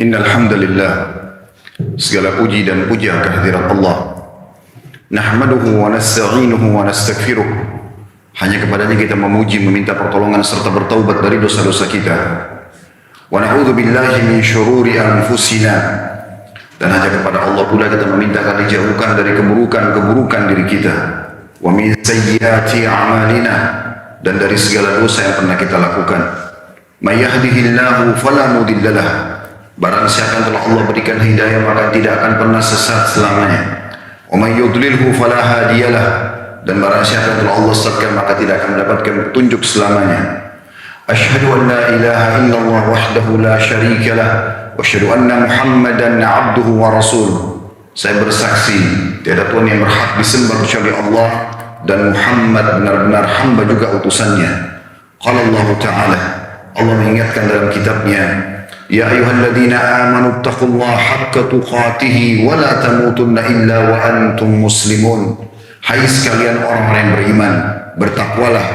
Innal hamdalillah, segala puji dan puja kehadirat Allah. Nahmaduhu wa nasta'inuhu wa nastaghfiruh. Hanya kepadanya kita memuji, meminta pertolongan serta bertaubat dari dosa-dosa kita. Wa na'udzu billahi min syururi anfusina. Dan hanya kepada Allah pula kita meminta agar dijauhkan dari keburukan-keburukan diri kita. Wa min sayyiati a'malina, dan dari segala dosa yang pernah kita lakukan. May yahdihillahu fala mudhillalah. Barang siapa yang telah Allah berikan hidayah maka tidak akan pernah sesat selamanya. Wa may yudlilhu fala hadiyalah. Dan barang siapa yang telah Allah sesatkan maka tidak akan mendapatkan petunjuk selamanya. Asyhadu an la ilaha illallah wahdahu la syarika lah wa asyhadu anna Muhammadan 'abduhu wa rasuluh. Saya bersaksi tiada Tuhan yang berhak disembah kecuali Allah dan Muhammad benar-benar hamba juga utusannya. Qala Allah Ta'ala, Allah mengingatkan dalam kitabnya, Ya ayyuhalladzina amanu taqullaha haqqa tuqatih wa la tamutunna illa wa antum muslimun. Hai sekalian orang-orang yang beriman, bertakwalah,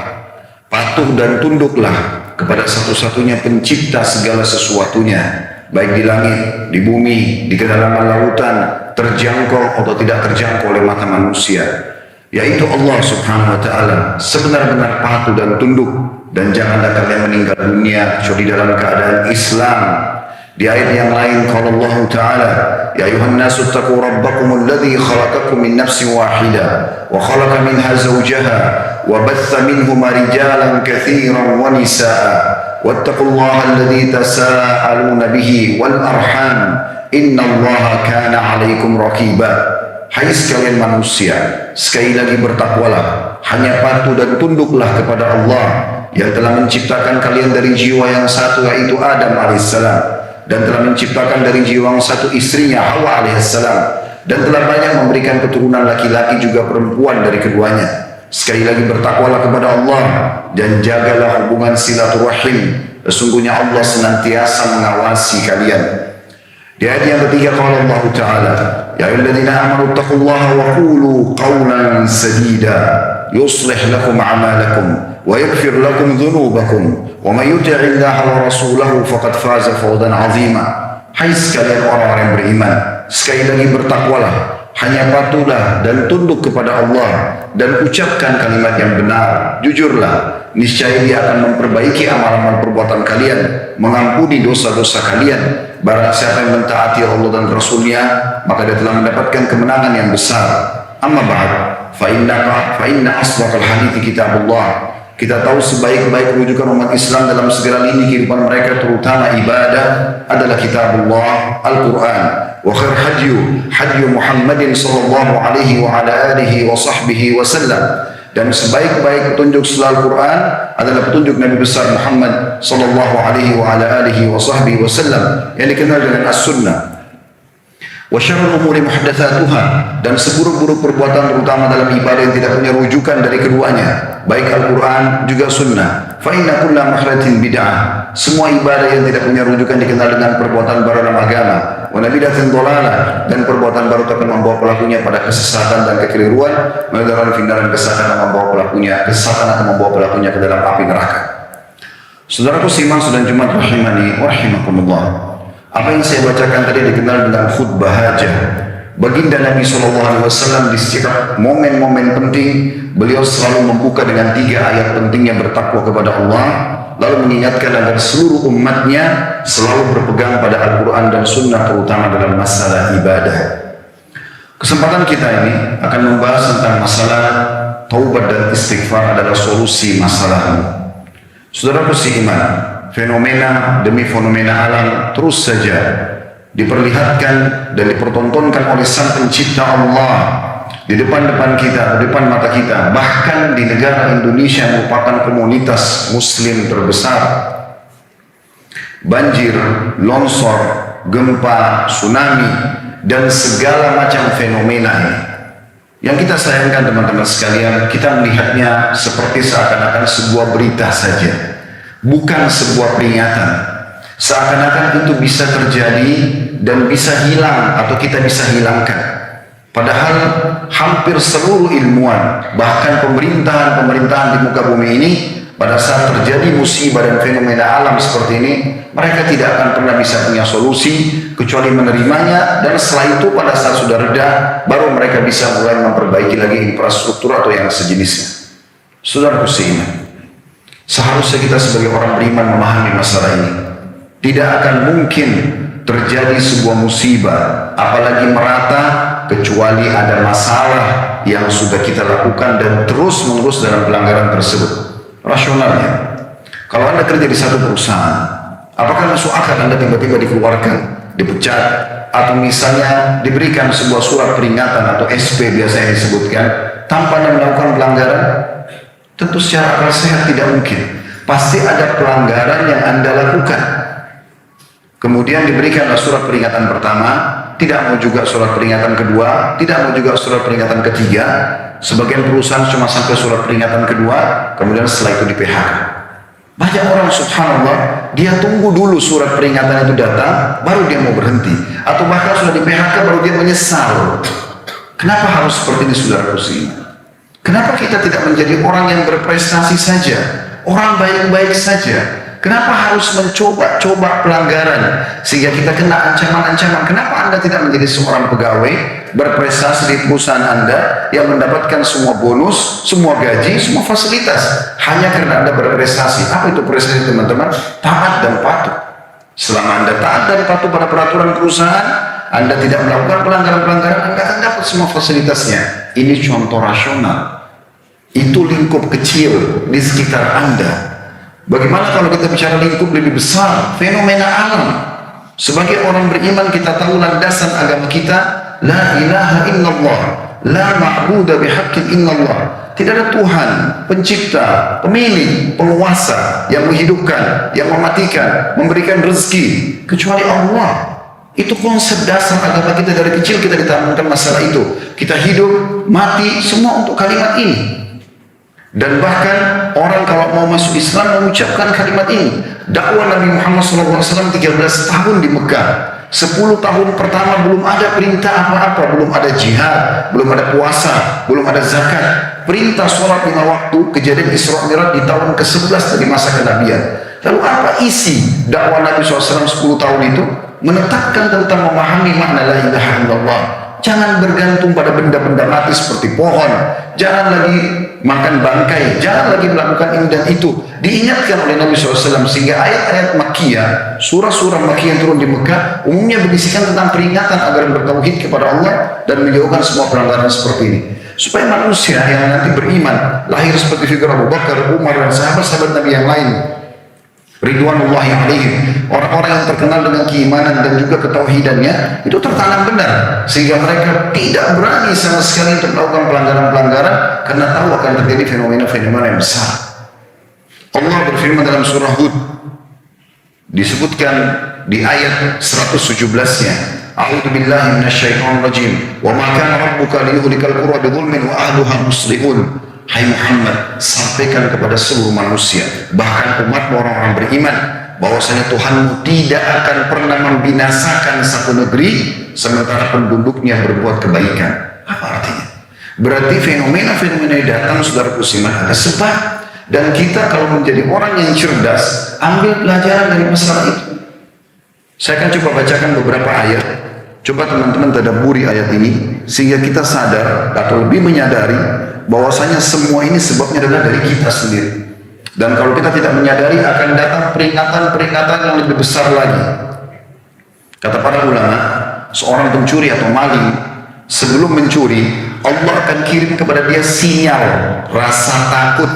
patuh dan tunduklah kepada satu-satunya pencipta segala sesuatunya, baik di langit, di bumi, di kedalaman lautan, terjangkau atau tidak terjangkau oleh mata manusia, yaitu Allah Subhanahu wa Ta'ala. Sebenar-benar patuh dan tunduk. Dan janganlah kalian meninggal dunia kecuali dalam keadaan Islam. Di ayat yang lain qala Allah Ta'ala, ya ayuhan nasu taqu rabbakum alladhi khalaqakum min nafsin wahidah wa khalaqa minha zawjaha wa batha minhuma rijalan katsiran wa nisaa wattaqullaha alladhi tasaaluna bihi wal arham innallaha kana 'alaikum raqiba. Hai sekalian manusia, sekali lagi bertakwalah, hanya patuh dan tunduklah kepada Allah yang telah menciptakan kalian dari jiwa yang satu, yaitu Adam alaihissalam, dan telah menciptakan dari jiwa yang satu istrinya Hawa alaihissalam, dan telah banyak memberikan keturunan laki-laki juga perempuan dari keduanya. Sekali lagi bertakwalah kepada Allah dan jagalah hubungan silaturahim. Sesungguhnya Allah senantiasa mengawasi kalian. Di ayat yang ketiga qala Allah Ta'ala, ya ayyuhalladzina amanu taqullaha wa qulu qawlan sadida yuslih lakum a'malakum wa yaghfir lakum dhunubakum wa may yuti'illaha wa rasulahu faqad faza fawzan 'azima. Hai sekalian orang-orang yang beriman, sekali lagi bertakwalah, hanya patuhlah dan tunduk kepada Allah dan ucapkan kalimat yang benar, jujurlah, niscaya Dia akan memperbaiki amalan perbuatan kalian, mengampuni dosa-dosa kalian. Barang siapa yang mentaati Allah dan Rasulnya, maka dia telah mendapatkan kemenangan yang besar. Amma ba'd, fa inna asdaqal hadithi kitabullah. Kita tahu sebaik-baik rujukan umat Islam dalam segala lini kehidupan mereka, terutama ibadah, adalah kitabullah, Al-Quran. Wa khair hadyu Muhammadin sallallahu alaihi wa ala alihi wa sahbihi wa sallam. Dan sebaik-baik petunjuk setelah Al-Quran adalah petunjuk Nabi besar Muhammad sallallahu alaihi wa ala alihi wa sahbihi wa sallam, yang dikenal dengan As-Sunnah. Wa syarrul umuri muhdatsatuha, dan seburuk-buruk perbuatan terutama dalam ibadah yang tidak punya rujukan dari keduanya, baik Al-Quran juga Sunnah. Fa inna kulla muhdatsin bid'ah, semua ibadah yang tidak punya rujukan dikenal dengan perbuatan baru dalam agama. Wa nabidatin dhalalah, dan perbuatan baru akan membawa pelakunya pada kesesatan dan kekeliruan, mendalam finalan kesesatan akan membawa pelakunya, kesesatan akan membawa pelakunya ke dalam api neraka. Saudaraku simak dan Jumat rahimani wa rahimakumullah. Apa yang saya bacakan tadi dikenal dengan khutbah hajah. Baginda Nabi SAW di setiap momen-momen penting, beliau selalu membuka dengan 3 ayat penting yang bertakwa kepada Allah, lalu mengingatkan agar seluruh umatnya selalu berpegang pada Al-Quran dan Sunnah, terutama dalam masalah ibadah. Kesempatan kita ini akan membahas tentang masalah taubat dan istighfar adalah solusi masalahmu. Saudaraku seiman, fenomena demi fenomena alam terus saja diperlihatkan dan dipertontonkan oleh Sang Pencipta Allah di depan-depan kita, di depan mata kita. Bahkan di negara Indonesia merupakan komunitas muslim terbesar, banjir, longsor, gempa, tsunami, dan segala macam fenomena ini. Yang kita sayangkan teman-teman sekalian, kita melihatnya seperti seakan-akan sebuah berita saja, bukan sebuah peringatan. Seakan-akan itu bisa terjadi dan bisa hilang atau kita bisa hilangkan. Padahal hampir seluruh ilmuwan, bahkan pemerintahan-pemerintahan di muka bumi ini pada saat terjadi musibah dan fenomena alam seperti ini, mereka tidak akan pernah bisa punya solusi kecuali menerimanya, dan setelah itu pada saat sudah reda baru mereka bisa mulai memperbaiki lagi infrastruktur atau yang sejenisnya. Saudaraku seiman, seharusnya kita sebagai orang beriman memahami masalah ini. Tidak akan mungkin terjadi sebuah musibah apalagi merata kecuali ada masalah yang sudah kita lakukan dan terus menerus dalam pelanggaran tersebut. Rasionalnya, kalau Anda kerja di satu perusahaan, apakah masuk akal Anda tiba-tiba dikeluarkan, dipecat, atau misalnya diberikan sebuah surat peringatan atau SP biasanya disebutkan tanpa Anda melakukan pelanggaran? Tentu secara akal sehat tidak mungkin. Pasti ada pelanggaran yang Anda lakukan. Kemudian diberikanlah surat peringatan pertama, tidak mau juga surat peringatan kedua, tidak mau juga surat peringatan ketiga. Sebagian perusahaan cuma sampai surat peringatan kedua, kemudian setelah itu di PHK. Banyak orang subhanallah, dia tunggu dulu surat peringatan itu datang, baru dia mau berhenti. Atau bahkan sudah di PHK baru dia menyesal. Kenapa harus seperti ini saudara seiman? Kenapa kita tidak menjadi orang yang berprestasi saja, orang baik-baik saja? Kenapa harus mencoba-coba pelanggaran sehingga kita kena ancaman-ancaman? Kenapa Anda tidak menjadi seorang pegawai berprestasi di perusahaan Anda yang mendapatkan semua bonus, semua gaji, semua fasilitas hanya karena Anda berprestasi? Apa itu prestasi teman-teman? Taat dan patuh. Selama Anda taat dan patuh pada peraturan perusahaan, Anda tidak melakukan pelanggaran-pelanggaran, Anda akan dapat semua fasilitasnya. Ini contoh rasional. Itu lingkup kecil di sekitar Anda. Bagaimana kalau kita bicara lingkup lebih besar, fenomena alam? Sebagai orang beriman kita tahu landasan agama kita, la ilaha illallah, la ma'budu bihaqqin illallah. Tidak ada Tuhan, pencipta, pemilik, penguasa yang menghidupkan, yang mematikan, memberikan rezeki kecuali Allah. Itu konsep dasar agama kita. Dari kecil kita ditanamkan masalah itu. Kita hidup, mati, semua untuk kalimat ini. Dan bahkan orang kalau mau masuk Islam mengucapkan kalimat ini. Dakwah Nabi Muhammad SAW 13 tahun di Mekah. 10 tahun pertama belum ada perintah apa-apa, belum ada jihad, belum ada puasa, belum ada zakat. Perintah sholat 5 waktu, kejadian Isra Mi'raj di tahun ke-11 dari masa kenabian. Lalu apa isi dakwah Nabi SAW 10 tahun itu? Menetapkan tentang memahami makna la ilaha illallah. Jangan bergantung pada benda-benda mati seperti pohon. Jangan lagi makan bangkai. Jangan lagi melakukan ini dan itu. Diingatkan oleh Nabi SAW sehingga ayat-ayat Makkiyah, surah-surah Makkiyah yang turun di Mekah umumnya berisikan tentang peringatan agar bertauhid kepada Allah dan menjauhkan semua pelanggaran seperti ini. Supaya manusia yang nanti beriman lahir seperti figur Abu Bakar, Umar dan sahabat-sahabat Nabi yang lain, ridwanullahi alaihim, orang-orang yang terkenal dengan keimanan dan juga ketauhidannya, itu tertanam benar sehingga mereka tidak berani sama sekali untuk melakukan pelanggaran-pelanggaran karena tahu akan terjadi fenomena-fenomena yang besar. Allah berfirman dalam surah Hud, disebutkan di ayat 117-nya, A'udzu billahi minasyaitonir rajim, wa ma kana rabbuka liyuhlikal qura bidzulmin wa ahluha muslihun. Hai Muhammad, sampaikan kepada seluruh manusia, bahkan umat orang-orang beriman, bahwasanya Tuhanmu tidak akan pernah membinasakan satu negeri sementara penduduknya berbuat kebaikan. Apa artinya? Berarti fenomena-fenomena yang datang saudaraku seiman ada sebab. Dan kita kalau menjadi orang yang cerdas, ambil pelajaran dari masalah itu. Saya akan coba bacakan beberapa ayat. Coba teman-teman tadabburi ayat ini sehingga kita sadar atau lebih menyadari bahwasanya semua ini sebabnya adalah dari kita sendiri. Dan kalau kita tidak menyadari akan datang peringatan-peringatan yang lebih besar lagi. Kata para ulama, seorang pencuri atau maling sebelum mencuri, Allah akan kirim kepada dia sinyal rasa takut.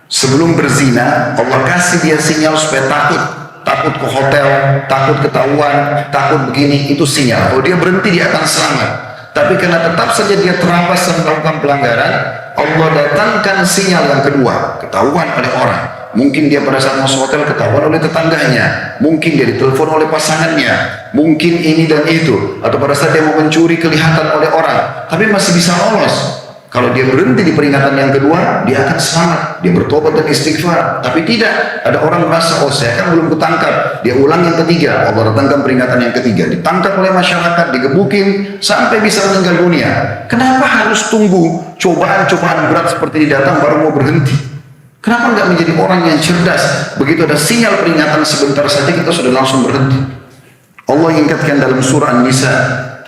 Sebelum berzina, Allah kasih dia sinyal supaya takut. Takut ke hotel, takut ketahuan, takut begini, itu sinyal. Kalau dia berhenti dia akan selamat. Tapi karena tetap saja dia terabas dan melakukan pelanggaran, Allah datangkan sinyal yang kedua, ketahuan oleh orang. Mungkin dia pada saat masuk hotel ketahuan oleh tetangganya, mungkin dia ditelepon oleh pasangannya, mungkin ini dan itu, atau pada saat dia mau mencuri kelihatan oleh orang, tapi masih bisa lolos. Kalau dia berhenti di peringatan yang kedua, dia akan selamat, dia bertobat dan istighfar. Tapi tidak, ada orang merasa, oh saya kan belum ketangkap, dia ulang yang ketiga, Allah datangkan peringatan yang ketiga, ditangkap oleh masyarakat, digebukin sampai bisa meninggal dunia. Kenapa harus tunggu cobaan-cobaan berat seperti ini datang baru mau berhenti? Kenapa enggak menjadi orang yang cerdas? Begitu ada sinyal peringatan sebentar saja kita sudah langsung berhenti. Allah ingatkan dalam surah An-Nisa,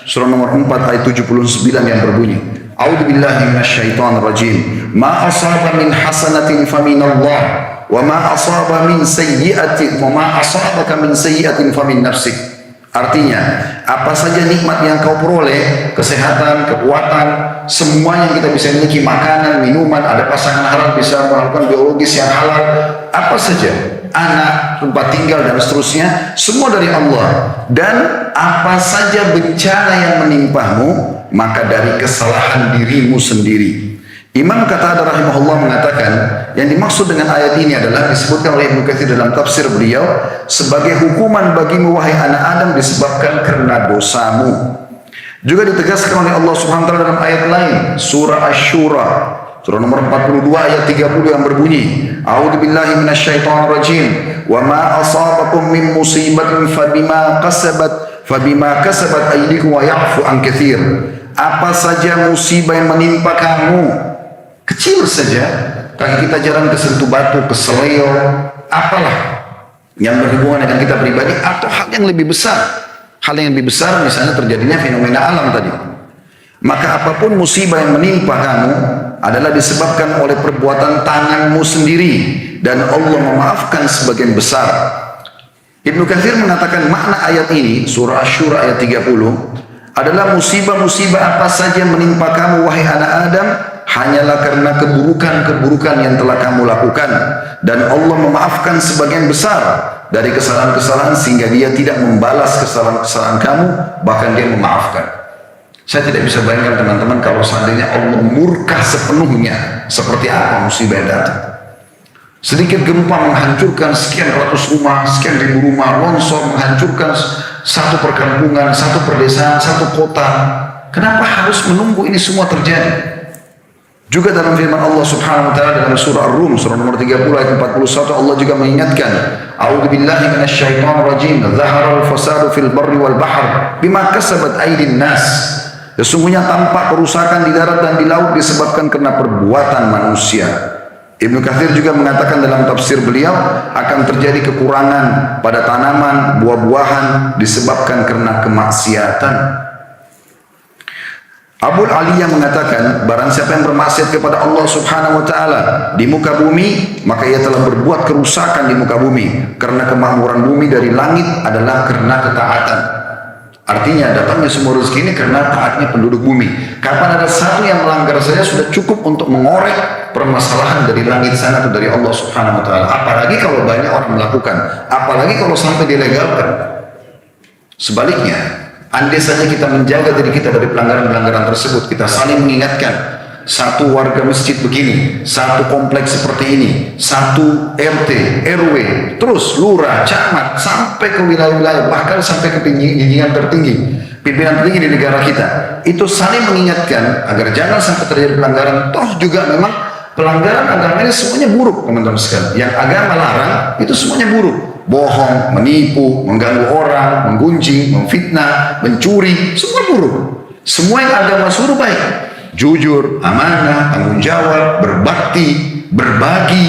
surah nomor 4 ayat 79 yang berbunyi, A'udzu billahi minasyaitonir rajim. Ma asaba min hasanatin faminallah wa ma asaba min sayyi'atin wa ma asabaka min sayyi'atin famin nafsik. Artinya, apa saja nikmat yang kau peroleh, kesehatan, kekuatan, semua yang kita bisa miliki, makanan, minuman, ada pasangan halal, bisa melakukan biologis yang halal, apa saja, anak, tempat tinggal dan seterusnya, semua dari Allah. Dan apa saja bencana yang menimpamu, maka dari kesalahan dirimu sendiri. Imam Qatadah rahimahullah mengatakan, yang dimaksud dengan ayat ini adalah disebutkan oleh Ibnu Katsir dalam tafsir beliau sebagai hukuman bagimu wahai anak Adam disebabkan karena dosamu. Juga ditegaskan oleh Allah Subhanahu wa taala dalam ayat lain, surah Asy-Syura, surah nomor 42 ayat 30 yang berbunyi, A'udzu billahi minasyaitonir rajim, wa ma asabakum min musibatin fabima kasabat aydikum wa ya'fu an katsir. Apa saja musibah yang menimpa kamu, kecil saja, kaki kita jarang kesentuh batu, keseleo, apalah yang berhubungan dengan kita pribadi, atau hal yang lebih besar. Hal yang lebih besar misalnya terjadinya fenomena alam tadi. Maka apapun musibah yang menimpa kamu adalah disebabkan oleh perbuatan tanganmu sendiri, dan Allah memaafkan sebagian besar. Ibnu Katsir mengatakan makna ayat ini, surah Asy-Syura ayat 30, adalah musibah-musibah apa saja yang menimpa kamu wahai anak Adam hanyalah karena keburukan-keburukan yang telah kamu lakukan, dan Allah memaafkan sebagian besar dari kesalahan-kesalahan sehingga dia tidak membalas kesalahan-kesalahan kamu, bahkan dia memaafkan. Saya tidak bisa bayangkan teman-teman kalau seandainya Allah murka sepenuhnya, seperti apa musibah yang datang. Sedikit gempa menghancurkan sekian ratus rumah, sekian ribu rumah, longsor menghancurkan satu perkampungan, satu perdesaan, satu kota. Kenapa harus menunggu ini semua terjadi? Juga dalam firman Allah Subhanahu wa taala dalam surah Ar-Rum, surah nomor 30 ayat 41, Allah juga mengingatkan, A'udzu billahi minasyaitonir rajim, Zaharal fasadu fil barri wal bahr bima kasabat aydin nas. Sesungguhnya tampak kerusakan di darat dan di laut disebabkan karena perbuatan manusia. Ibnu Katsir juga mengatakan dalam tafsir beliau akan terjadi kekurangan pada tanaman, buah-buahan disebabkan karena kemaksiatan. Abul Aliyah mengatakan, barang siapa yang bermaksiat kepada Allah Subhanahu wa taala di muka bumi, maka ia telah berbuat kerusakan di muka bumi, karena kemakmuran bumi dari langit adalah karena ketaatan. Artinya datangnya semua rezeki ini karena taatnya penduduk bumi. Kapan ada satu yang melanggar saja sudah cukup untuk mengorek permasalahan dari langit sana atau dari Allah Subhanahu wa taala. Apalagi kalau banyak orang melakukan, apalagi kalau sampai dilegalkan. Sebaliknya, andai saja kita menjaga diri kita dari pelanggaran-pelanggaran tersebut, kita saling mengingatkan, satu warga masjid begini, satu kompleks seperti ini, satu RT, RW, terus lurah, camat, sampai ke wilayah-wilayah, bahkan sampai ke pimpinan tertinggi, pimpinan tertinggi di negara kita, itu saling mengingatkan agar jangan sampai terjadi pelanggaran. Toh juga memang pelanggaran agama ini semuanya buruk, teman-teman sekalian. Yang agama larang itu semuanya buruk. Bohong, menipu, mengganggu orang, menggunjing, memfitnah, mencuri, semua buruk. Semua yang agama suruh baik. Jujur, amanah, tanggung jawab, berbakti, berbagi,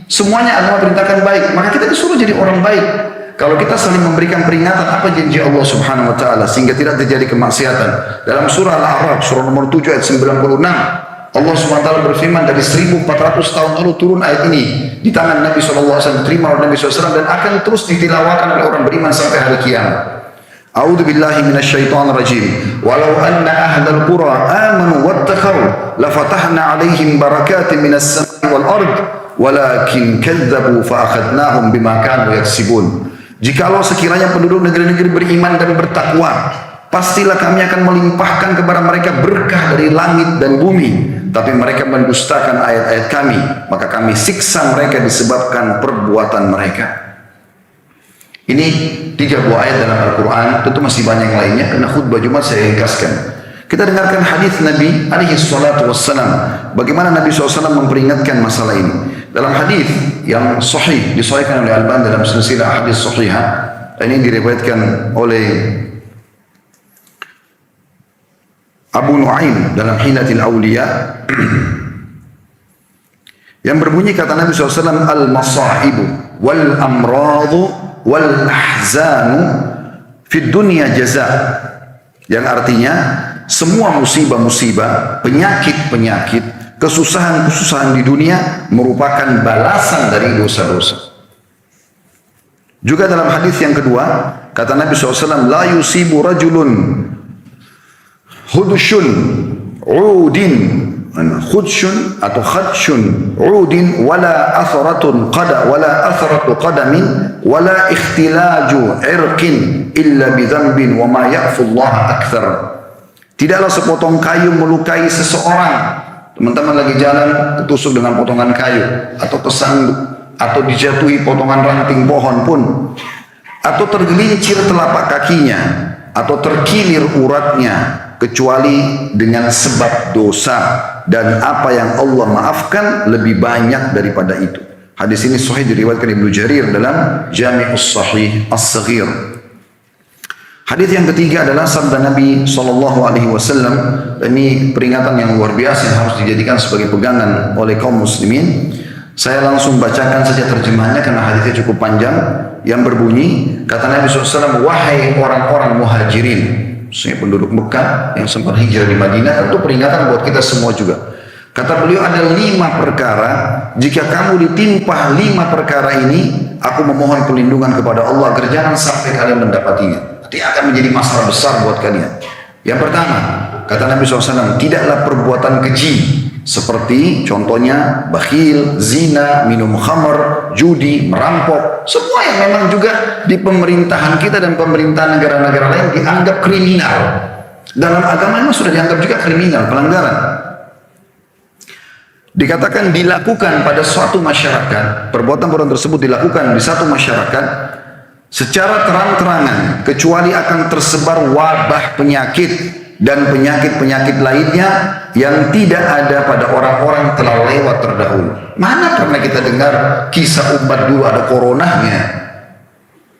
semuanya agama perintahkan baik. Maka kita disuruh jadi orang baik. Kalau kita saling memberikan peringatan, apa janji Allah Subhanahu wa taala sehingga tidak terjadi kemaksiatan. Dalam surah Al-A'raf, surah nomor 7 ayat 96, Allah Subhanahu wa taala berfirman, dari 1400 tahun lalu turun ayat ini di tangan Nabi SAW, diterima oleh Nabi SAW, dan akan terus ditilawakan oleh orang beriman sampai hari kiamat. A'udzu billahi minasyaitonir rajim. Walau anna ahlal qura amanu wattaqau la fatahna 'alaihim barakatin minas samai wal ard walakin kadzdzabu fa akhadnahum bima kanu yaksibun. Jikalau sekiranya penduduk negeri-negeri beriman dan bertakwa, pastilah kami akan melimpahkan kepada mereka berkah dari langit dan bumi, tapi mereka mendustakan ayat-ayat kami, maka kami siksa mereka disebabkan perbuatan mereka. Ini 3 buah ayat dalam Al-Quran, tentu masih banyak yang lainnya, karena khutbah Jumat saya ringkaskan. Kita dengarkan hadis Nabi alaihi salatu wassalam, bagaimana Nabi SAW memperingatkan masalah ini. Dalam hadis yang sahih, disahihkan oleh Al-Albani dalam silsilah hadis sahihah, ini diriwayatkan oleh Abu Nuaim dalam Hilatil Auliya, Yang berbunyi kata Nabi SAW, al-masa'ibu wal amradu wal ahzanu fid dunya jaza. Yang artinya semua musibah-musibah, penyakit-penyakit, kesusahan-kesusahan di dunia merupakan balasan dari dosa-dosa. Juga dalam hadis yang kedua, kata Nabi SAW, la yusibu rajulun hudshun udin, khudshun atau khadshun udin wala atharatun qada wala atharatu qadamin wala ikhtilaju irqin illa bidhanbin wa ma ya'fu Allah akthar. Tidaklah sepotong kayu melukai seseorang. Teman-teman lagi jalan ketusuk dengan potongan kayu atau kesanduk atau dijatuhi potongan ranting pohon pun, atau tergelincir telapak kakinya atau terkilir uratnya, kecuali dengan sebab dosa, dan apa yang Allah maafkan lebih banyak daripada itu. Hadis ini sahih diriwayatkan Ibnu Jarir dalam Jami'us Sahih As-Saghir. Hadis yang ketiga adalah sabda Nabi SAW. Ini peringatan yang luar biasa yang harus dijadikan sebagai pegangan oleh kaum muslimin. Saya langsung bacakan saja terjemahnya karena hadisnya cukup panjang. Yang berbunyi, kata Nabi SAW, wahai orang-orang muhajirin, maksudnya penduduk Mekah yang sempat hijrah di Madinah, tentu peringatan buat kita semua juga. Kata beliau, ada 5 perkara, jika kamu ditimpa 5 perkara ini, aku memohon perlindungan kepada Allah agar jangan sampai kalian mendapatinya. Nanti akan menjadi masalah besar buat kalian. Yang pertama, kata Nabi SAW, tidaklah perbuatan keji, seperti contohnya bakhil, zina, minum khamr, judi, merampok, semua yang memang juga di pemerintahan kita dan pemerintahan negara-negara lain dianggap kriminal. Dalam agama memang sudah dianggap juga kriminal, pelanggaran. Dikatakan dilakukan pada suatu masyarakat, perbuatan-perbuatan tersebut dilakukan di satu masyarakat secara terang-terangan, kecuali akan tersebar wabah penyakit dan penyakit-penyakit lainnya yang tidak ada pada orang-orang telah lewat terdahulu. Mana pernah kita dengar kisah umat dulu ada coronanya?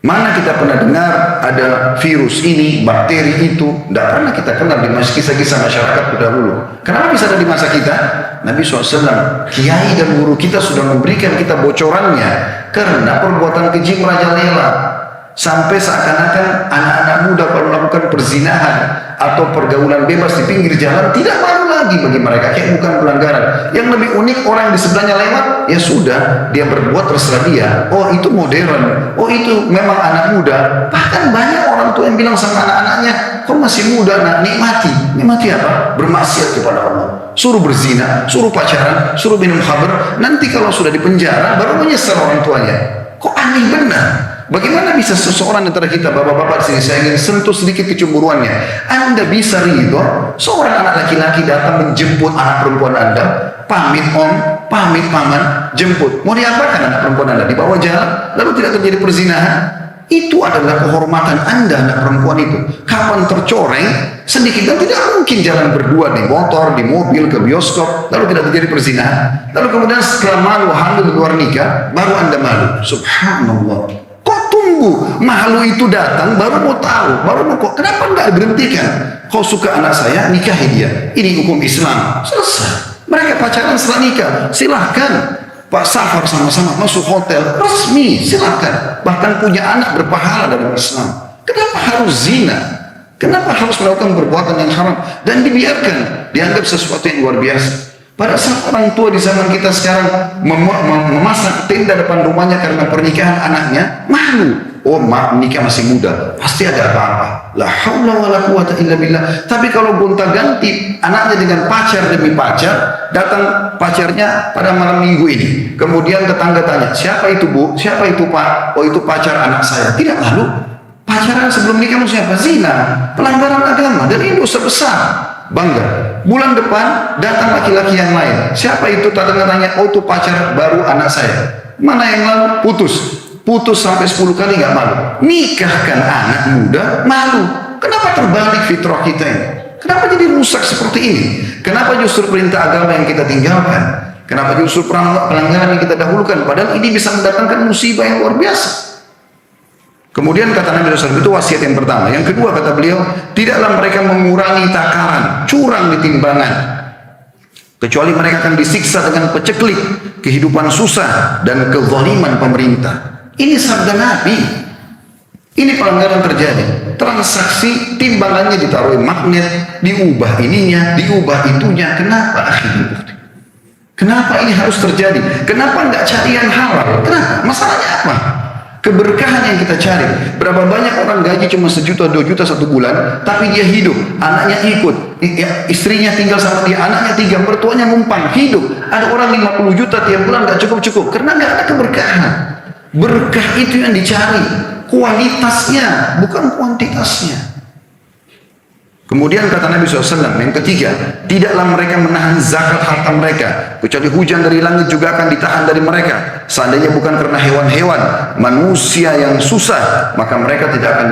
Mana kita pernah dengar ada virus ini, bakteri itu? Tidak pernah kita kenal di kisah-kisah masyarakat terdahulu. Kenapa bisa ada di masa kita? Nabi SAW, kiai dan guru kita sudah memberikan kita bocorannya. Karena perbuatan keji merajalela. Sampai seakan-akan anak-anak muda kalau melakukan perzinahan atau pergaulan bebas di pinggir jalan tidak malu lagi bagi mereka, kayak bukan pelanggaran. Yang lebih unik, orang di sebelahnya lewat, ya sudah, dia berbuat terserah dia. Oh itu modern, oh itu memang anak muda. Bahkan banyak orang tua yang bilang sama anak-anaknya, kau masih muda nak, nikmati apa? Bermaksiat kepada Allah, suruh berzina, suruh pacaran, suruh minum khamr. Nanti kalau sudah di penjara baru menyesal orang tuanya. Kok aneh benar? Bagaimana bisa seseorang antara kita, bapak-bapak sini, saya ingin sentuh sedikit kecemburuannya. Anda bisa ridho seorang anak laki-laki datang menjemput anak perempuan Anda, pamit om, pamit paman, jemput. Mau diapakan anak perempuan Anda? Dibawa jalan, lalu tidak terjadi perzinahan? Itu adalah kehormatan Anda, anak perempuan itu. Kapan tercoreng, sedikit dan tidak mungkin jalan berdua di motor, di mobil, ke bioskop, lalu tidak terjadi perzinahan. Lalu kemudian setelah malu, hamil di luar nikah, baru Anda malu. Subhanallah. Tunggu malu itu datang baru mau tahu, baru mau kok kenapa enggak berhentikan? Kau suka anak saya, nikahi dia. Ini hukum Islam. Selesai. Mereka pacaran setelah nikah, silahkan. Pak safar sama-sama masuk hotel resmi, silahkan. Bahkan punya anak berpahala dalam Islam. Kenapa harus zina? Kenapa harus melakukan perbuatan yang haram dan dibiarkan? Dianggap sesuatu yang luar biasa. Pada saat orang tua di zaman kita sekarang memasang tenda depan rumahnya karena pernikahan anaknya, malu. Oh, nikah masih muda, pasti ada apa-apa. La haula wala quwata illa billah. Tapi kalau gonta-ganti anaknya dengan pacar demi pacar, datang pacarnya pada malam minggu ini. Kemudian tetangga tanya, siapa itu bu? Siapa itu pak? Oh itu pacar anak saya. Tidak lalu, pacaran sebelum nikah maksudnya apa? Zina, pelanggaran agama, dan ini dosa besar. Bangga. Bulan depan datang laki-laki yang lain. Siapa itu? Tanya, oh itu pacar baru anak saya. Mana yang lalu? Putus sampai 10 kali nggak malu. Nikahkan anak muda, malu. Kenapa terbalik fitrah kita ini? Kenapa jadi rusak seperti ini? Kenapa justru perintah agama yang kita tinggalkan? Kenapa justru pelanggaran yang kita dahulukan? Padahal ini bisa mendatangkan musibah yang luar biasa. Kemudian kata Nabi SAW, itu wasiat yang pertama. Yang kedua kata beliau, tidaklah mereka mengurangi takaran, curang di timbangan. kecuali mereka akan disiksa dengan peceklik, kehidupan susah, dan kezaliman pemerintah. Ini sabda Nabi. Ini pelanggaran terjadi. Transaksi timbangannya ditaruh magnet, diubah ininya, diubah itunya. Kenapa akhirnya? Kenapa ini harus terjadi? Kenapa nggak cari yang halal? Kenapa? Masalahnya apa? Keberkahan yang kita cari. Berapa banyak orang gaji cuma 1 juta, 2 juta 1 bulan, tapi dia hidup, anaknya ikut, istrinya tinggal sama dia, anaknya 3, mertuanya ngumpang, hidup. Ada orang 50 juta tiap bulan nggak cukup-cukup, karena nggak ada keberkahan. Berkah itu yang dicari, kualitasnya, bukan kuantitasnya. Kemudian kata Nabi SAW, yang ketiga, tidaklah mereka menahan zakat harta mereka, kecuali hujan dari langit juga akan ditahan dari mereka. Seandainya bukan karena hewan-hewan, manusia yang susah, maka mereka tidak akan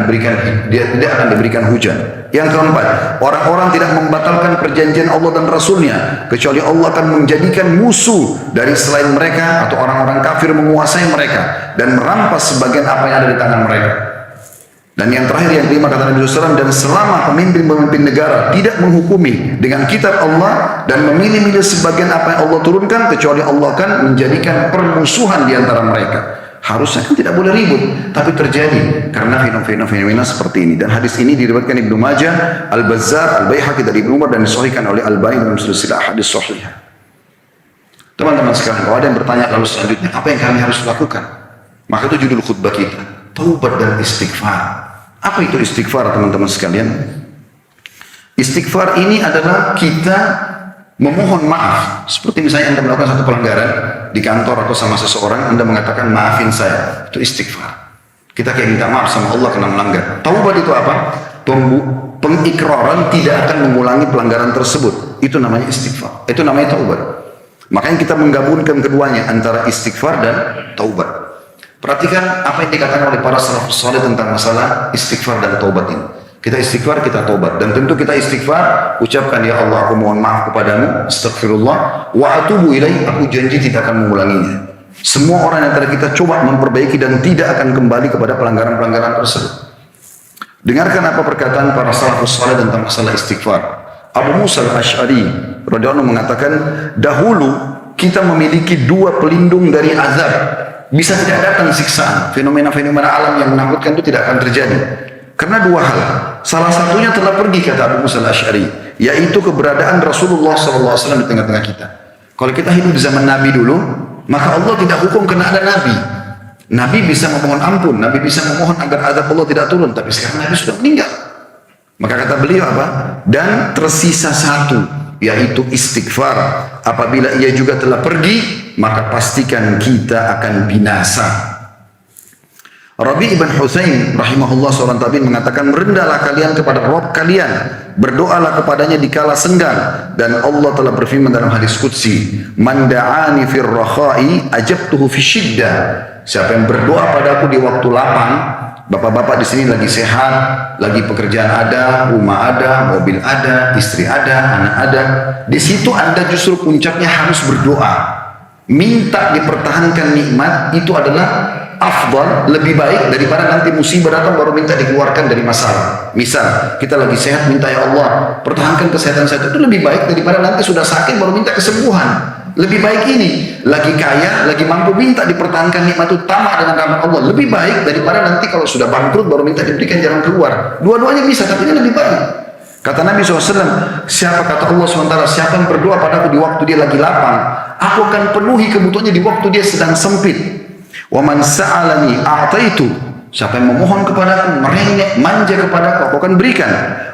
diberikan hujan. Yang keempat, orang-orang tidak membatalkan perjanjian Allah dan Rasulnya, kecuali Allah akan menjadikan musuh dari selain mereka atau orang-orang kafir menguasai mereka dan merampas sebagian apa yang ada di tangan mereka. Dan yang terakhir, yang kelima, kata Nabi SAW, dan selama pemimpin-pemimpin negara tidak menghukumi dengan kitab Allah dan memilih-milih sebagian apa yang Allah turunkan, kecuali Allah akan menjadikan permusuhan di antara mereka. Harusnya kan tidak boleh ribut, tapi terjadi karena fenomena seperti ini. Dan hadis ini diriwayatkan Ibnu Majah, Al-Bazzar, Al-Baihaqi dari Ibnu Umar, dan disahihkan oleh Al-Albani dalam silsilah hadis sahih. Teman-teman sekalian, kalau ada yang bertanya lalu selanjutnya, apa yang kami harus lakukan? Maka itu judul khutbah kita, taubat dan istighfar. Apa itu istighfar, teman-teman sekalian? Istighfar ini adalah kita memohon maaf. Seperti misalnya Anda melakukan satu pelanggaran di kantor atau sama seseorang, Anda mengatakan maafin saya. Itu istighfar. Kita kayak minta maaf sama Allah karena melanggar. Taubat itu apa? Pengikraran tidak akan mengulangi pelanggaran tersebut. Itu namanya istighfar. Itu namanya taubat. Makanya kita menggabungkan keduanya, antara istighfar dan taubat. Perhatikan apa yang dikatakan oleh para salafus saleh tentang masalah istighfar dan taubat ini. Kita istighfar, kita taubat. Dan tentu kita istighfar, ucapkan, ya Allah, aku mohon maaf kepadamu, astagfirullah, wa atubu ilaih, aku janji tidak akan mengulanginya. Semua orang yang tadi kita coba memperbaiki dan tidak akan kembali kepada pelanggaran-pelanggaran tersebut. Dengarkan apa perkataan para salafus saleh tentang masalah istighfar. Abu Musa al-Ash'ari radhiyallahu anhu mengatakan, dahulu kita memiliki 2 pelindung dari azab. Bisa tidak datang siksaan, fenomena-fenomena alam yang menakutkan itu tidak akan terjadi. Karena 2 hal. Salah satunya telah pergi, kata Abu Musa al-Ash'ari, yaitu keberadaan Rasulullah SAW di tengah-tengah kita. Kalau kita hidup di zaman Nabi dulu, maka Allah tidak hukum karena ada Nabi. Nabi bisa memohon ampun, Nabi bisa memohon agar azab Allah tidak turun, tapi sekarang Nabi sudah meninggal. Maka kata beliau apa? Dan tersisa 1, yaitu istighfar. Apabila ia juga telah pergi, maka pastikan kita akan binasa. Rabi' ibn Husain rahimahullah seorang tabi'in mengatakan, merendahlah kalian kepada Rabb kalian, berdoalah kepadanya di kala senggang, dan Allah telah berfirman dalam hadis qudsi, man da'ani fir rakha'i ajabtuhu fi syiddah. Siapa yang berdoa padaku di waktu lapang, bapak-bapak di sini lagi sehat, lagi pekerjaan ada, rumah ada, mobil ada, istri ada, anak ada, di situ Anda justru puncaknya harus berdoa. Minta dipertahankan nikmat itu adalah afdal, lebih baik daripada nanti musibah datang baru minta dikeluarkan dari masalah. Misal kita lagi sehat, minta, ya Allah pertahankan kesehatan saya, itu lebih baik daripada nanti sudah sakit baru minta kesembuhan. Lebih baik ini, lagi kaya, lagi mampu, minta dipertahankan nikmat itu, tamak dengan rahmat Allah, lebih baik daripada nanti kalau sudah bangkrut baru minta diberikan jalan keluar. Dua-duanya bisa, tapi ini lebih baik. Kata Nabi SAW, siapa, kata Allah SWT, siapa yang berdoa padaku di waktu dia lagi lapang, aku akan penuhi kebutuhannya di waktu dia sedang sempit. Wa man sa'alani a'taitu, siapa yang memohon kepadaku, merengek, manja kepadaku, aku akan berikan.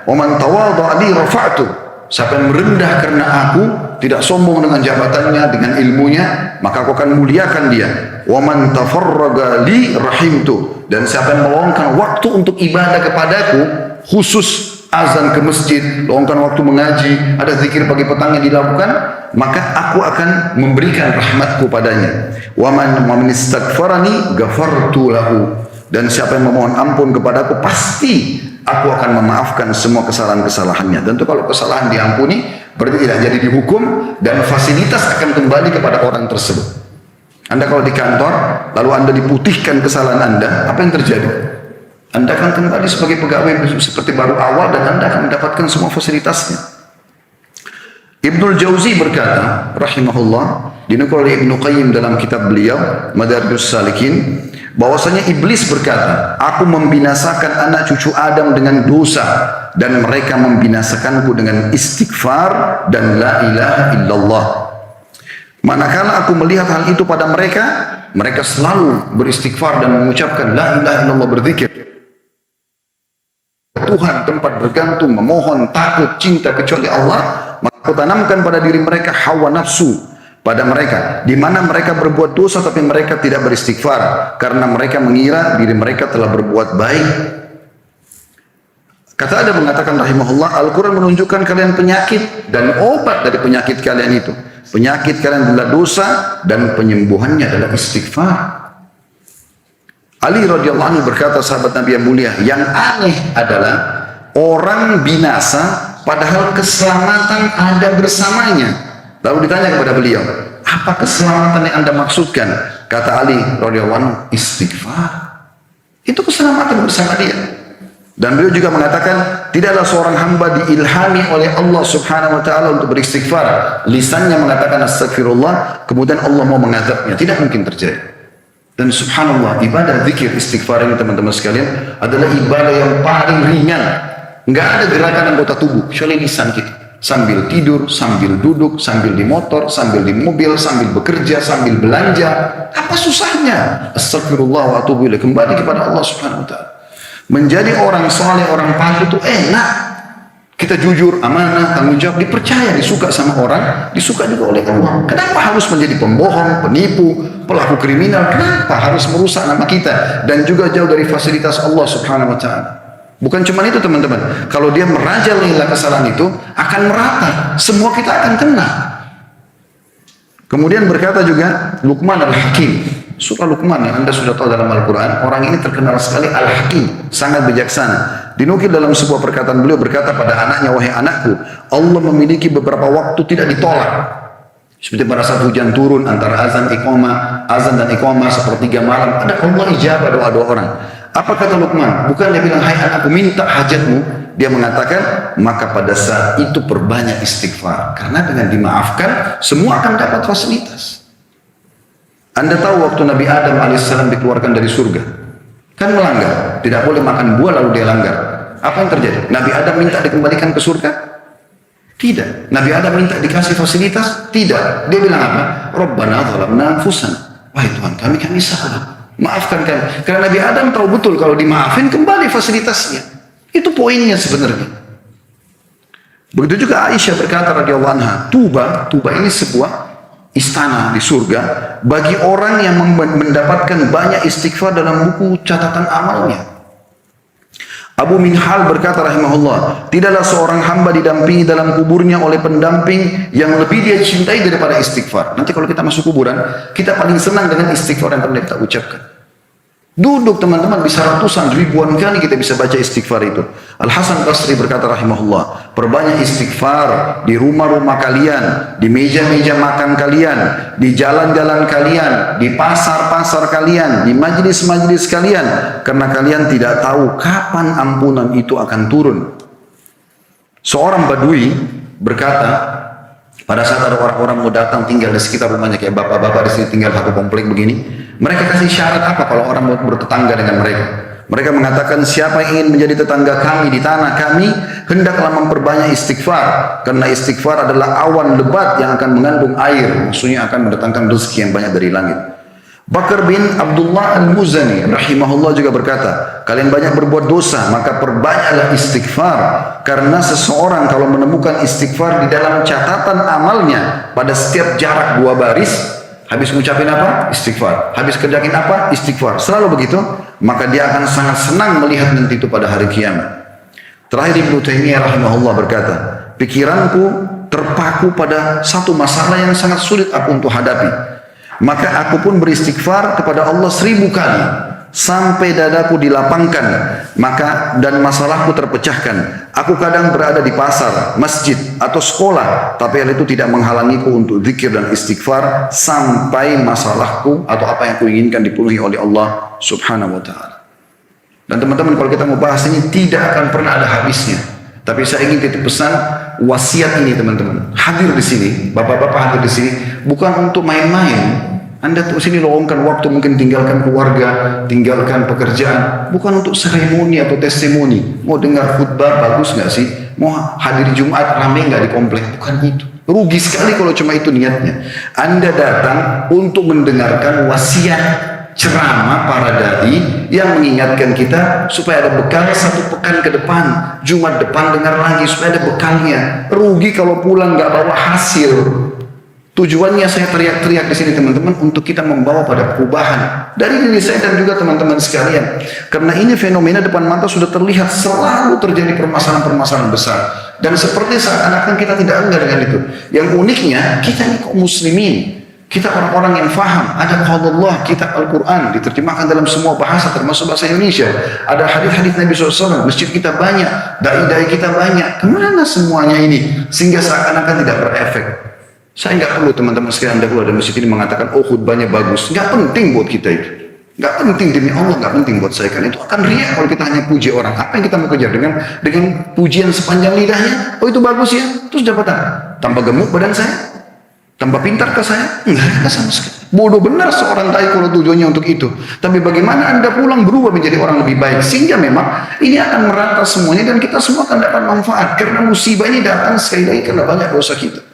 Wa man tawadha'a li rafa'tu, siapa yang merendah karena aku, tidak sombong dengan jabatannya, dengan ilmunya, maka aku akan muliakan dia. Wa man tafarraga li rahimtu, dan siapa yang meluangkan waktu untuk ibadah kepadaku, khusus azan ke masjid, luangkan waktu mengaji, ada zikir pagi petang yang dilakukan, maka aku akan memberikan rahmatku padanya. Wa man istaghfarani ghafartu lahu, dan siapa yang memohon ampun kepadaku, pasti aku akan memaafkan semua kesalahan-kesalahannya. Tentu kalau kesalahan diampuni, berarti tidak jadi dihukum, dan fasilitas akan kembali kepada orang tersebut. Anda kalau di kantor, lalu Anda diputihkan kesalahan Anda, apa yang terjadi? Anda akan kembali sebagai pegawai seperti baru awal, dan Anda akan mendapatkan semua fasilitasnya. Ibnul Jauzi berkata, rahimahullah, dinukul oleh Ibnu Qayyim dalam kitab beliau, Madarijus Salikin, bahwasanya iblis berkata, aku membinasakan anak cucu Adam dengan dosa, dan mereka membinasakanku dengan istighfar dan la ilaha illallah. Manakala aku melihat hal itu pada mereka, mereka selalu beristighfar dan mengucapkan la ilaha illallah, berzikir Tuhan tempat bergantung, memohon, takut, cinta kecuali Allah, maka aku tanamkan pada diri mereka hawa nafsu pada mereka, di mana mereka berbuat dosa tapi mereka tidak beristighfar karena mereka mengira diri mereka telah berbuat baik. Kata ada mengatakan rahimahullah, Al-Quran menunjukkan kalian penyakit dan obat dari penyakit kalian itu. Penyakit kalian adalah dosa dan penyembuhannya adalah istighfar. Ali radhiyallahu anhu berkata, sahabat Nabi yang mulia, yang aneh adalah orang binasa padahal keselamatan ada bersamanya. Lalu ditanya kepada beliau, apa keselamatan yang Anda maksudkan? Kata Ali radhiyallahu anhu, istighfar. Itu keselamatan bersama dia. Dan beliau juga mengatakan, tidaklah seorang hamba diilhami oleh Allah subhanahu wa ta'ala untuk beristighfar. Lisannya mengatakan astagfirullah, kemudian Allah mau mengazabnya. Tidak mungkin terjadi. Dan subhanallah, ibadah zikir istighfar ini teman-teman sekalian adalah ibadah yang paling ringan. Nggak ada gerakan anggota tubuh, kecuali lisan kita. Sambil tidur, sambil duduk, sambil di motor, sambil di mobil, sambil bekerja, sambil belanja. Apa susahnya? Astagfirullah wa atubu ilaih. Kembali kepada Allah subhanahu wa ta'ala. Menjadi orang soleh, orang patuh itu enak. Kita jujur, amanah, tanggung jawab, dipercaya, disuka sama orang, disuka juga oleh Allah. Kenapa harus menjadi pembohong, penipu, pelaku kriminal? Kenapa harus merusak nama kita dan juga jauh dari fasilitas Allah subhanahu wa ta'ala? Bukan cuma itu teman-teman, kalau dia merajalela kesalahan itu akan merata, semua kita akan kena. Kemudian berkata juga Luqman al-Hakim, surah Luqman yang Anda sudah tahu dalam Al-Quran, orang ini terkenal sekali al-Hakim, sangat bijaksana. Dinukil dalam sebuah perkataan beliau, berkata pada anaknya, wahai anakku, Allah memiliki beberapa waktu tidak ditolak. Seperti pada saat hujan turun antara azan dan iqamah sepertiga malam, ada Allah ijabah doa-doa orang. Apa kata Luqman? Bukan dia bilang, hai anakku, minta hajatmu. Dia mengatakan, maka pada saat itu perbanyak istighfar. Karena dengan dimaafkan, semua akan dapat fasilitas. Anda tahu waktu Nabi Adam alaihissalam dikeluarkan dari surga, kan melanggar, tidak boleh makan buah lalu dia langgar. Apa yang terjadi? Nabi Adam minta dikembalikan ke surga? Tidak. Nabi Adam minta dikasih fasilitas? Tidak. Dia bilang apa? Rabbana zalamna anfusana. Wahai Tuhan, kami salah. Maafkan kami. Karena Nabi Adam tahu betul kalau dimaafin kembali fasilitasnya. Itu poinnya sebenarnya. Begitu juga Aisyah berkata radhiyallahu anha, Tuba ini sebuah istana di surga bagi orang yang mendapatkan banyak istighfar dalam buku catatan amalnya. Abu Minhal berkata rahimahullah, tidaklah seorang hamba didampingi dalam kuburnya oleh pendamping yang lebih dia cintai daripada istighfar. Nanti kalau kita masuk kuburan, kita paling senang dengan istighfar yang pernah kita ucapkan. Duduk teman-teman bisa ratusan, ribuan kali kita bisa baca istighfar itu. Al-Hasan Basri berkata rahimahullah, perbanyak istighfar di rumah-rumah kalian, di meja-meja makan kalian, di jalan-jalan kalian, di pasar-pasar kalian, di majlis-majlis kalian, karena kalian tidak tahu kapan ampunan itu akan turun. Seorang Badui berkata, pada saat ada orang-orang mau datang tinggal di sekitar rumahnya, kayak bapak-bapak di sini tinggal satu komplek begini, mereka kasih syarat apa kalau orang mau bertetangga dengan mereka? Mereka mengatakan, siapa yang ingin menjadi tetangga kami di tanah kami, hendaklah memperbanyak istighfar, karena istighfar adalah awan lebat yang akan mengandung air, maksudnya akan mendatangkan rezeki yang banyak dari langit. Bakar bin Abdullah al-Muzani rahimahullah juga berkata, kalian banyak berbuat dosa, maka perbanyaklah istighfar, karena seseorang kalau menemukan istighfar di dalam catatan amalnya pada setiap jarak 2 baris, habis mengucapin apa? Istighfar. Habis kerjain apa? Istighfar. Selalu begitu, maka dia akan sangat senang melihat nanti itu pada hari kiamat. Terakhir Ibnu Taimiyah rahimahullah berkata, pikiranku terpaku pada satu masalah yang sangat sulit aku untuk hadapi. Maka aku pun beristighfar kepada Allah 1000 kali sampai dadaku dilapangkan, maka dan masalahku terpecahkan. Aku kadang berada di pasar, masjid atau sekolah, tapi hal itu tidak menghalangiku untuk zikir dan istighfar sampai masalahku atau apa yang kuinginkan dipenuhi oleh Allah subhanahu wa ta'ala. Dan teman-teman, kalau kita mau bahas ini tidak akan pernah ada habisnya. Tapi saya ingin titip pesan wasiat ini teman-teman. Hadir di sini, bapak-bapak hadir di sini bukan untuk main-main. Anda tuh sini luangkan waktu, mungkin tinggalkan keluarga, tinggalkan pekerjaan, bukan untuk seremoni atau testimoni. Mau dengar khutbah bagus nggak sih? Mau hadir Jumat rame nggak di komplek? Bukan itu. Rugi sekali kalau cuma itu niatnya. Anda datang untuk mendengarkan wasiat ceramah para dai yang mengingatkan kita supaya ada bekal satu pekan ke depan, Jumat depan dengar lagi supaya ada bekalnya. Rugi kalau pulang nggak bawa hasil. Tujuannya saya teriak-teriak di sini teman-teman untuk kita membawa pada perubahan dari diri saya dan juga teman-teman sekalian. Karena ini fenomena depan mata sudah terlihat, selalu terjadi permasalahan-permasalahan besar. Dan seperti seakan-akan kita tidak enggak dengan itu. Yang uniknya kita ini kaum muslimin, kita orang-orang yang faham. Ada qaulullah, kitab Al-Quran diterjemahkan dalam semua bahasa termasuk bahasa Indonesia. Ada hadis-hadis Nabi SAW, masjid kita banyak, dai-dai kita banyak. Kemana semuanya ini? Sehingga seakan-akan tidak berefek. Saya nggak perlu teman-teman sekalian Anda keluar dari masjid ini mengatakan, oh khutbahnya bagus. Nggak penting buat kita itu. Nggak penting demi Allah, nggak penting buat saya. Karena itu akan riak kalau kita hanya puji orang. Apa yang kita mau kejar dengan pujian sepanjang lidahnya? Oh itu bagus ya. Terus dapat apa? Tambah gemuk badan saya? Tambah pintar ke saya? Enggak ada sama sekali. Bodoh benar seorang dai kalau tujuannya untuk itu. Tapi bagaimana Anda pulang berubah menjadi orang lebih baik? Sehingga memang ini akan merata semuanya dan kita semua akan dapat manfaat. Karena musibah ini datang sekali lagi karena banyak dosa kita.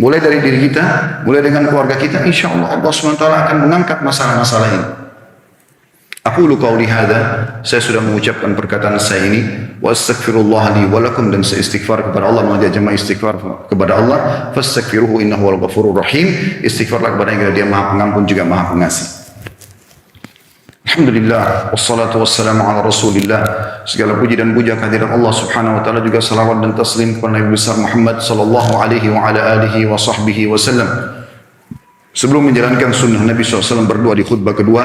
Mulai dari diri kita, mulai dengan keluarga kita, insya Allah Allah SWT akan mengangkat masalah-masalah ini. Aku qauli hadza, saya sudah mengucapkan perkataan saya ini, wa astaghfirullah li wa lakum, dan saya istighfar kepada Allah, mengajak jemaah istighfar kepada Allah, fastaghfiruhu innahu wal ghafurur rahim. Istighfarlah kepada Dia Maha Pengampun juga Maha Pengasih. Alhamdulillah, wassalatu wassalamu ala Rasulillah. Segala puji dan puja kehadirat Allah Subhanahu wa taala, juga salawat dan taslim kepada Nabi besar Muhammad sallallahu alaihi wa ala alihi wa sahbihi wasallam. Sebelum menjalankan sunnah Nabi SAW berdoa di khutbah kedua,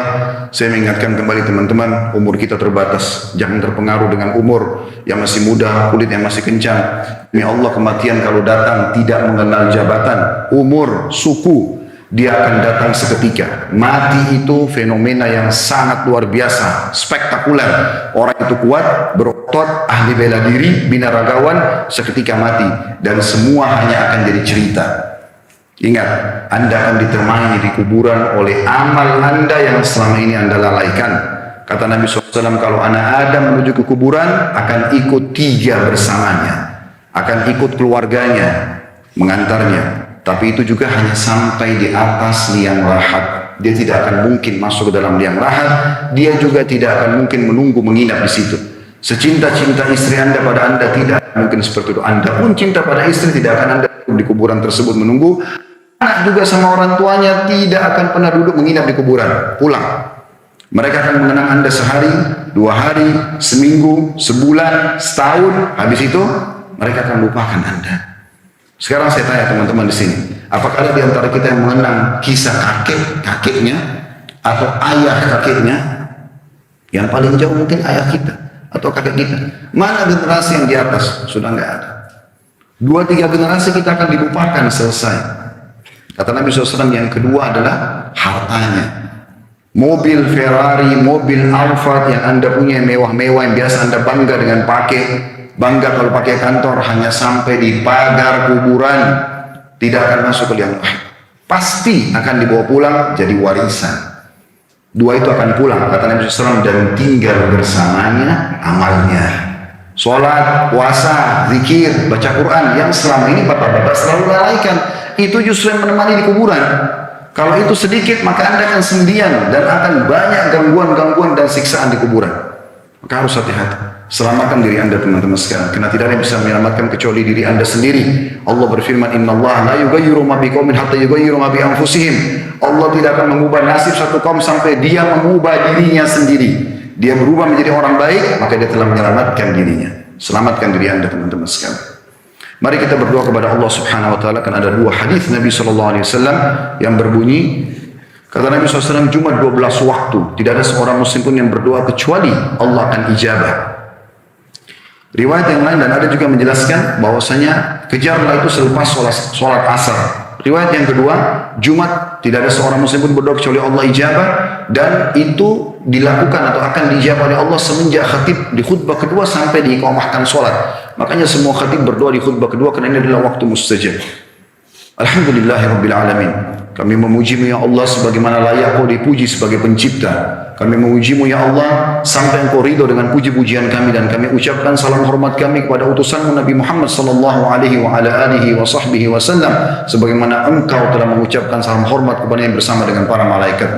saya mengingatkan kembali teman-teman, umur kita terbatas. Jangan terpengaruh dengan umur yang masih muda, kulit yang masih kencang. Demi Allah, kematian kalau datang tidak mengenal jabatan, umur, suku. Dia akan datang seketika. Mati itu fenomena yang sangat luar biasa, spektakuler. Orang itu kuat, berotot, ahli bela diri, binaragawan, seketika mati. Dan semua hanya akan jadi cerita. Ingat, Anda akan ditemani di kuburan oleh amal Anda yang selama ini Anda lalaikan. Kata Nabi SAW, kalau anak Adam menuju ke kuburan, akan ikut 3 bersamanya. Akan ikut keluarganya, mengantarnya. Tapi itu juga hanya sampai di atas liang lahat. Dia tidak akan mungkin masuk ke dalam liang lahat. Dia juga tidak akan mungkin menunggu menginap di situ. Secinta-cinta istri Anda pada Anda, tidak mungkin seperti itu. Anda pun cinta pada istri, tidak akan Anda di kuburan tersebut menunggu. Anak juga sama orang tuanya tidak akan pernah duduk menginap di kuburan. Pulang. Mereka akan mengenang Anda sehari, 2 hari, seminggu, sebulan, setahun. Habis itu mereka akan lupakan Anda. Sekarang saya tanya teman-teman di sini, apakah ada di antara kita yang mengenang kisah kakeknya atau ayah kakeknya? Yang paling jauh mungkin ayah kita atau kakek kita. Mana generasi yang di atas? Sudah nggak ada. 2-3 generasi kita akan dilupakan, selesai. Kata Nabi SAW, yang kedua adalah hartanya. Mobil Ferrari, mobil Alphard yang Anda punya yang mewah-mewah, yang biasa Anda bangga dengan pakai. Bangga kalau pakai kantor, hanya sampai di pagar kuburan. Tidak akan masuk ke liang lahat. Pasti akan dibawa pulang jadi warisan. 2 itu akan pulang, kata Nabi SAW, dan tinggal bersamanya amalnya. Sholat, puasa, zikir, baca Quran, yang selama ini bapak-bapak selalu lalaikan. Itu justru yang menemani di kuburan. Kalau itu sedikit, maka Anda akan sendirian dan akan banyak gangguan-gangguan dan siksaan di kuburan. Maka harus hati-hati. Selamatkan diri Anda teman-teman sekalian, karena tidak ada yang bisa menyelamatkan kecuali diri Anda sendiri. Allah berfirman, innallaha la yughayyiru ma biqaumin hatta yughayyiru ma bi anfusihim. Allah tidak akan mengubah nasib satu kaum sampai dia mengubah dirinya sendiri. Dia berubah menjadi orang baik, maka dia telah menyelamatkan dirinya. Selamatkan diri Anda teman-teman sekalian. Mari kita berdoa kepada Allah Subhanahu wa taala, karena ada 2 hadis Nabi sallallahu alaihi wasallam yang berbunyi, kata Nabi SAW, Jumat 12 waktu, tidak ada seorang muslim pun yang berdoa kecuali Allah akan ijabah. Riwayat yang lain dan ada juga menjelaskan bahwasanya kejarlah itu selepas sholat asar. Riwayat yang kedua, Jumat tidak ada seorang muslim pun berdoa kecuali Allah ijabah, dan itu dilakukan atau akan dijawab oleh Allah semenjak khatib di khutbah kedua sampai diiqamahkan sholat. Makanya semua khatib berdoa di khutbah kedua karena ini adalah waktu mustajab. Alhamdulillahirabbil alamin. Kami memuji-Mu ya Allah sebagaimana layak Kau dipuji sebagai pencipta. Kami memuji-Mu ya Allah sampai Engkau ridho dengan puji-pujian kami, dan kami ucapkan salam hormat kami kepada utusan-Mu Nabi Muhammad sallallahu alaihi wa ala alihi wa sahbihi wasallam sebagaimana Engkau telah mengucapkan salam hormat kepadanya bersama dengan para malaikat.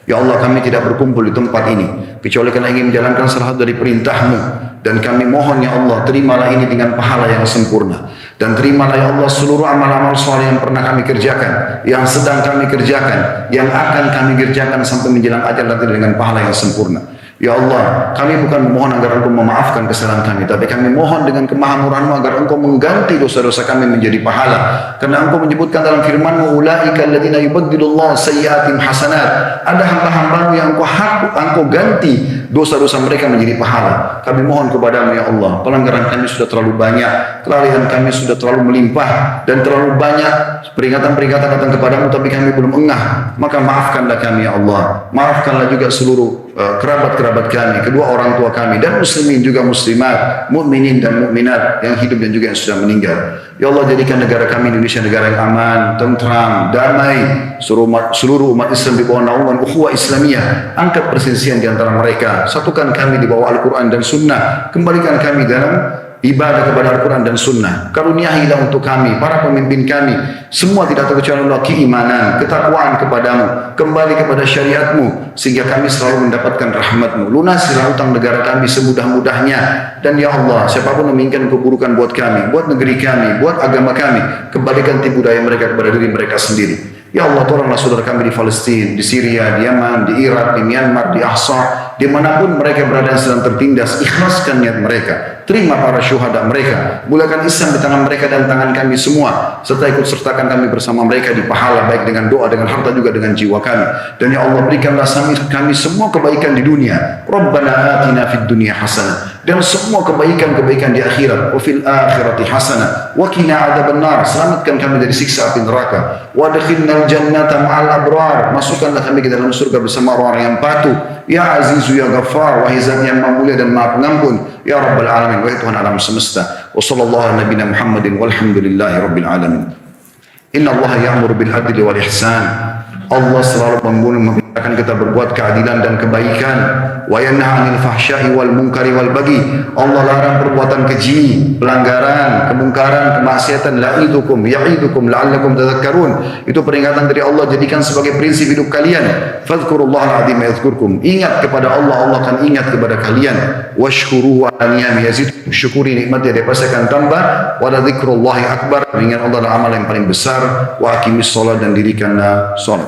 Ya Allah, kami tidak berkumpul di tempat ini kecuali karena ingin menjalankan salah satu dari perintah-Mu, dan kami mohon ya Allah, terimalah ini dengan pahala yang sempurna, dan terimalah ya Allah seluruh amal-amal soleh yang pernah kami kerjakan, yang sedang kami kerjakan, yang akan kami kerjakan sampai menjelang ajal nanti dengan pahala yang sempurna. Ya Allah, kami bukan memohon agar Engkau memaafkan kesalahan kami, tapi kami mohon dengan kemahamurahan-Mu agar Engkau mengganti dosa-dosa kami menjadi pahala. Karena Engkau menyebutkan dalam firman-Mu, ulaika alladziina yubaddilullahu sayyi'atihim hasanat. Ada hamba-hamba-Mu yang Engkau ganti dosa-dosa mereka menjadi pahala. Kami mohon kepada-Mu ya Allah, pelanggaran kami sudah terlalu banyak, kelalaian kami sudah terlalu melimpah, dan terlalu banyak peringatan-peringatan datang kepada-Mu tapi kami belum engah. Maka maafkanlah kami ya Allah. Maafkanlah juga seluruh kerabat-kerabat kami, kedua orang tua kami, dan muslimin juga muslimat, mukminin dan mukminat yang hidup dan juga yang sudah meninggal. Ya Allah, jadikan negara kami Indonesia negara yang aman, tentram, damai. Seluruh umat Islam di bawah naungan ukhuwah Islamiyah. Angkat perselisihan di antara mereka. Satukan kami di bawah Al-Quran dan Sunnah. Kembalikan kami dalam ibadah kepada Al-Quran dan Sunnah. Karuniahilah untuk kami, para pemimpin kami, semua tidak terkecuali Allah, keimanan, ketakwaan kepadamu, kembali kepada syariatmu, sehingga kami selalu mendapatkan rahmatmu. Lunasilah utang negara kami semudah-mudahnya. Dan ya Allah, siapapun menginginkan keburukan buat kami, buat negeri kami, buat agama kami, kembalikan tipu daya mereka kepada diri mereka sendiri. Ya Allah, tolonglah saudara kami di Palestina, di Syria, di Yaman, di Irak, di Myanmar, di Ahsa, dimanapun mereka berada yang sedang tertindas. Ikhlaskan niat mereka, terima para syuhada mereka, mulakan Islam di tangan mereka dan tangan kami semua, serta ikut sertakan kami bersama mereka di pahala, baik dengan doa, dengan harta, juga dengan jiwa kami. Dan ya Allah, berikanlah kami semua kebaikan di dunia. Rabbana atina fid dunya hasanah, dan semua kebaikan-kebaikan di akhirat. Wa fil akhirati hasanah wa qina adzabannar, selamatkan kami dari siksa api neraka. Wa adkhilnal jannata ma'al abrar, masukkanlah kami ke dalam surga bersama orang-orang yang patuh. Ya Azizu ya Ghaffar, wahai Zat yang Maha Mulia dan Maha Pengampun. Ya Rabbal Alamin, wahai Tuhan alam semesta. Wa sallallahu ala nabiyina Muhammadin walhamdulillahi rabbil alamin. Inna Allah ya'muru bil adli wal ihsan. Allah selalu memerintahkan kita berbuat keadilan dan kebaikan. Wa yanha 'anil fahsya'i wal munkari wal baghi. Allah larang perbuatan keji, pelanggaran, kemungkaran, kemaksiatan. La'idukum ya'idukum la'allakum tadhakkarun. Itu peringatan dari Allah, jadikan sebagai prinsip hidup kalian. Fadhkurullahal 'azim yadhkurkum. Ingat kepada Allah, Allah akan ingat kepada kalian. Washkuruhu 'ala ni'ami yazidkum. Syukuri nikmatnya, dia pasti akan tambah. Wa la dzikrullahi akbar. Ingat Allah adalah amal yang paling besar. Wa aqimis shalah, dan dirikanlah salat.